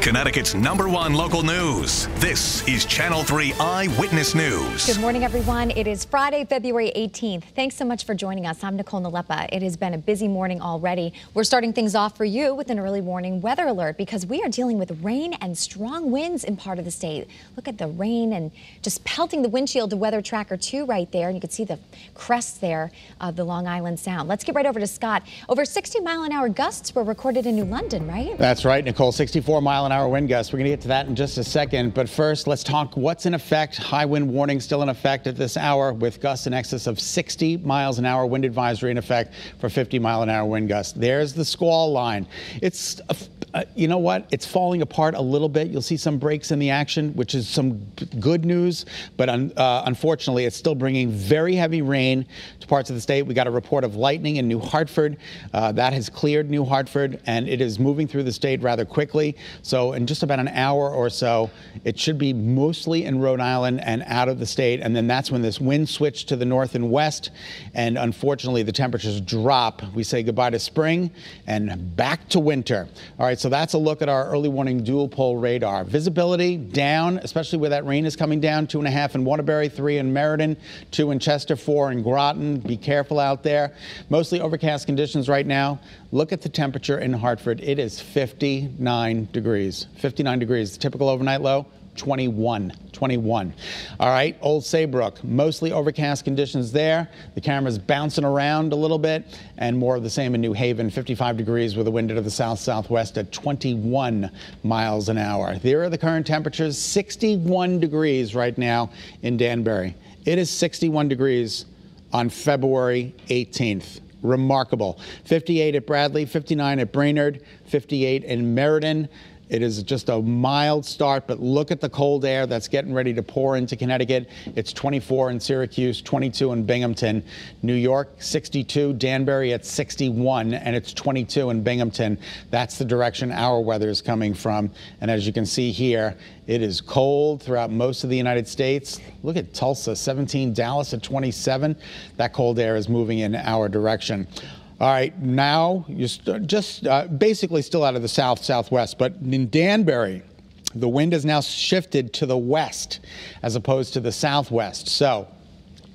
Connecticut's #1 local news. This is Channel 3 Eyewitness News. Good morning, everyone. It is Friday, February 18th. Thanks so much for joining us. I'm Nicole Nalepa. It has been a busy morning already. We're starting things off for you with an early warning weather alert because we are dealing with rain and strong winds in part of the state. Look at the rain and just pelting the windshield to Weather Tracker 2 right there. And you can see the crest there of the Long Island Sound. Let's get right over to Scot. Over 60-mile-an-hour gusts were recorded in New London, right? That's right, Nicole. 64-mile-an-hour wind gusts. We're going to get to that in just a second. But first, let's talk what's in effect. High wind warning still in effect at this hour with gusts in excess of 60 miles an hour. Wind advisory in effect for 50-mile-an-hour wind gusts. There's the squall line. It's you know what? It's falling apart a little bit. You'll see some breaks in the action, which is some good news. But unfortunately, it's still bringing very heavy rain to parts of the state. We got a report of lightning in New Hartford. That has cleared New Hartford, and it is moving through the state rather quickly. So in just about an hour or so, it should be mostly in Rhode Island and out of the state. And then that's when this wind switched to the north and west. And unfortunately, the temperatures drop. We say goodbye to spring and back to winter. All right, so that's a look at our early warning dual pole radar. Visibility down, especially where that rain is coming down. 2.5 in Waterbury, 3 in Meriden, 2 in Chester, 4 in Groton. Be careful out there. Mostly overcast conditions right now. Look at the temperature in Hartford. It is 59 degrees. 59 degrees. The typical overnight low, 21. All right, Old Saybrook, mostly overcast conditions there. The camera's bouncing around a little bit, and more of the same in New Haven, 55 degrees with a wind to the south-southwest at 21 miles an hour. There are the current temperatures, 61 degrees right now in Danbury. It is 61 degrees on February 18th. Remarkable. 58 at Bradley, 59 at Brainerd, 58 in Meriden. It is just a mild start, but look at the cold air that's getting ready to pour into Connecticut. It's 24 in Syracuse, 22 in Binghamton. New York, 62. Danbury at 61, and it's 22 in Binghamton. That's the direction our weather is coming from. And as you can see here, it is cold throughout most of the United States. Look at Tulsa, 17. Dallas at 27. That cold air is moving in our direction. All right, now you're just basically still out of the south-southwest, but in Danbury, the wind has now shifted to the west as opposed to the southwest. So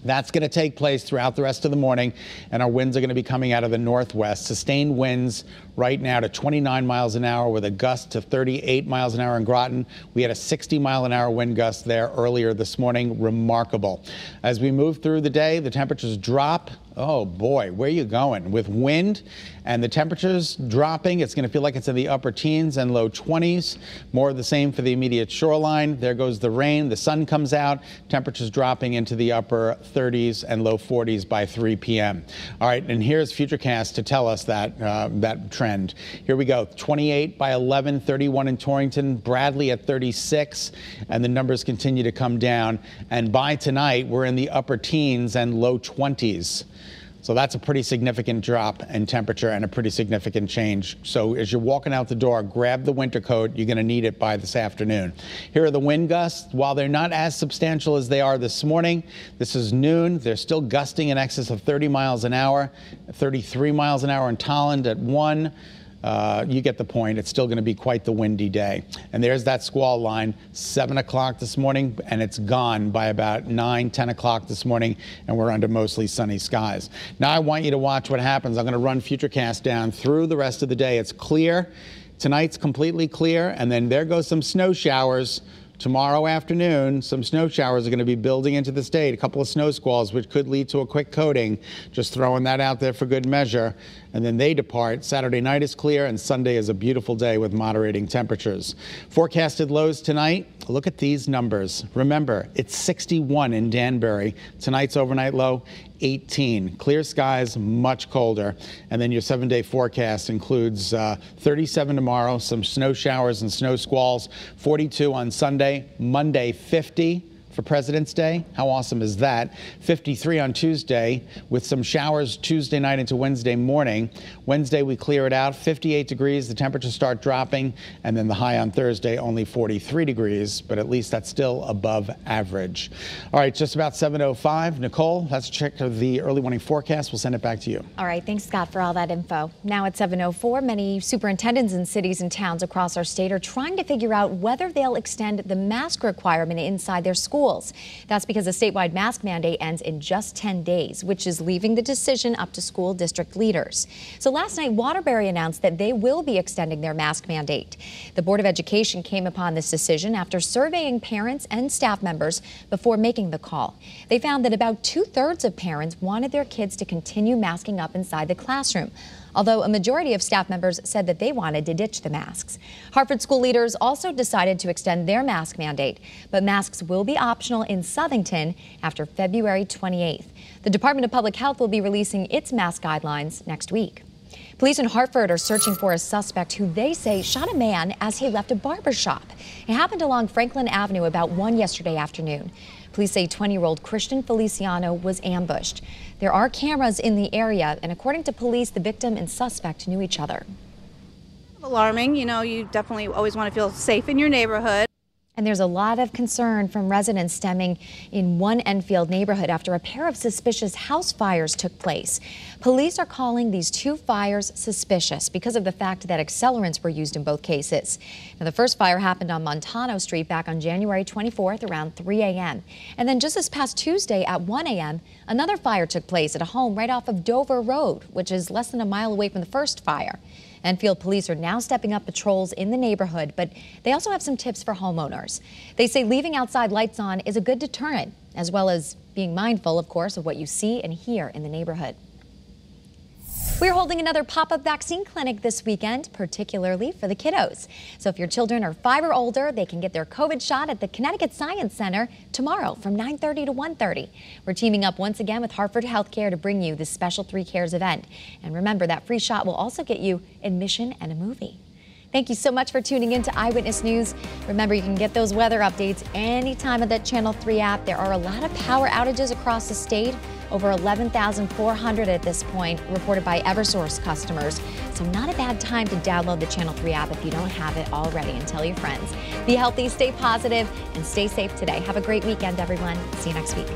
that's going to take place throughout the rest of the morning, and our winds are going to be coming out of the northwest. Sustained winds right now to 29 miles an hour with a gust to 38 miles an hour in Groton. We had a 60-mile-an-hour wind gust there earlier this morning. Remarkable. As we move through the day, the temperatures drop. Oh, boy, where are you going? With wind and the temperatures dropping, it's going to feel like it's in the upper teens and low 20s. More of the same for the immediate shoreline. There goes the rain. The sun comes out. Temperatures dropping into the upper 30s and low 40s by 3 p.m. All right, and here's Futurecast to tell us that, that trend. Here we go. 28 by 11, 31 in Torrington, Bradley at 36, and the numbers continue to come down. And by tonight, we're in the upper teens and low 20s. So that's a pretty significant drop in temperature and a pretty significant change. So as you're walking out the door, grab the winter coat. You're going to need it by this afternoon. Here are the wind gusts. While they're not as substantial as they are this morning, this is noon. They're still gusting in excess of 30 miles an hour, 33 miles an hour in Tolland at 1. You get the point. It's still going to be quite the windy day. And there's that squall line, 7 o'clock this morning, and it's gone by about 9, 10 o'clock this morning, and we're under mostly sunny skies. Now I want you to watch what happens. I'm going to run Futurecast down through the rest of the day. It's clear. Tonight's completely clear, and then there goes some snow showers. Tomorrow afternoon, some snow showers are going to be building into the state, a couple of snow squalls, which could lead to a quick coating. Just throwing that out there for good measure. And then they depart. Saturday night is clear, and Sunday is a beautiful day with moderating temperatures. Forecasted lows tonight. Look at these numbers. Remember, it's 61 in Danbury. Tonight's overnight low, 18. Clear skies, much colder. And then your 7-day forecast includes 37 tomorrow, some snow showers and snow squalls, 42 on Sunday, Monday 50. for President's Day. How awesome is that? 53 on Tuesday with some showers Tuesday night into Wednesday morning. Wednesday we clear it out, 58 degrees. The temperatures start dropping, and then the high on Thursday only 43 degrees, but at least that's still above average. All right, just about 7:05. Nicole, let's check the early morning forecast. We'll send it back to you. All right, thanks, Scott, for all that info. Now at 7:04, many superintendents in cities and towns across our state are trying to figure out whether they'll extend the mask requirement inside their schools. That's because the statewide mask mandate ends in just 10 days, which is leaving the decision up to school district leaders. So last night, Waterbury announced that they will be extending their mask mandate. The Board of Education came upon this decision after surveying parents and staff members before making the call. They found that about 2/3 of parents wanted their kids to continue masking up inside the classroom, although a majority of staff members said that they wanted to ditch the masks. Hartford school leaders also decided to extend their mask mandate, but masks will be optional in Southington after February 28th. The Department of Public Health will be releasing its mask guidelines next week. Police in Hartford are searching for a suspect who they say shot a man as he left a barber shop. It happened along Franklin Avenue about 1 yesterday afternoon. Police say 20-year-old Christian Feliciano was ambushed. There are cameras in the area, and according to police, the victim and suspect knew each other. Alarming, you definitely always want to feel safe in your neighborhood. And there's a lot of concern from residents stemming in one Enfield neighborhood after a pair of suspicious house fires took place. Police are calling these two fires suspicious because of the fact that accelerants were used in both cases. Now, the first fire happened on Montano Street back on January 24th around 3 a.m. And then just this past Tuesday at 1 a.m., another fire took place at a home right off of Dover Road, which is less than a mile away from the first fire. Enfield police are now stepping up patrols in the neighborhood, but they also have some tips for homeowners. They say leaving outside lights on is a good deterrent, as well as being mindful, of course, of what you see and hear in the neighborhood. We're holding another pop-up vaccine clinic this weekend, particularly for the kiddos. So if your children are 5 or older, they can get their COVID shot at the Connecticut Science Center tomorrow from 9:30 to 1:30. We're teaming up once again with Hartford Healthcare to bring you this special 3 Cares event. And remember, that free shot will also get you admission and a movie. Thank you so much for tuning in to Eyewitness News. Remember, you can get those weather updates anytime of that Channel 3 app. There are a lot of power outages across the state, over 11,400 at this point, reported by Eversource customers. So not a bad time to download the Channel 3 app if you don't have it already, and tell your friends. Be healthy, stay positive, and stay safe today. Have a great weekend, everyone. See you next week.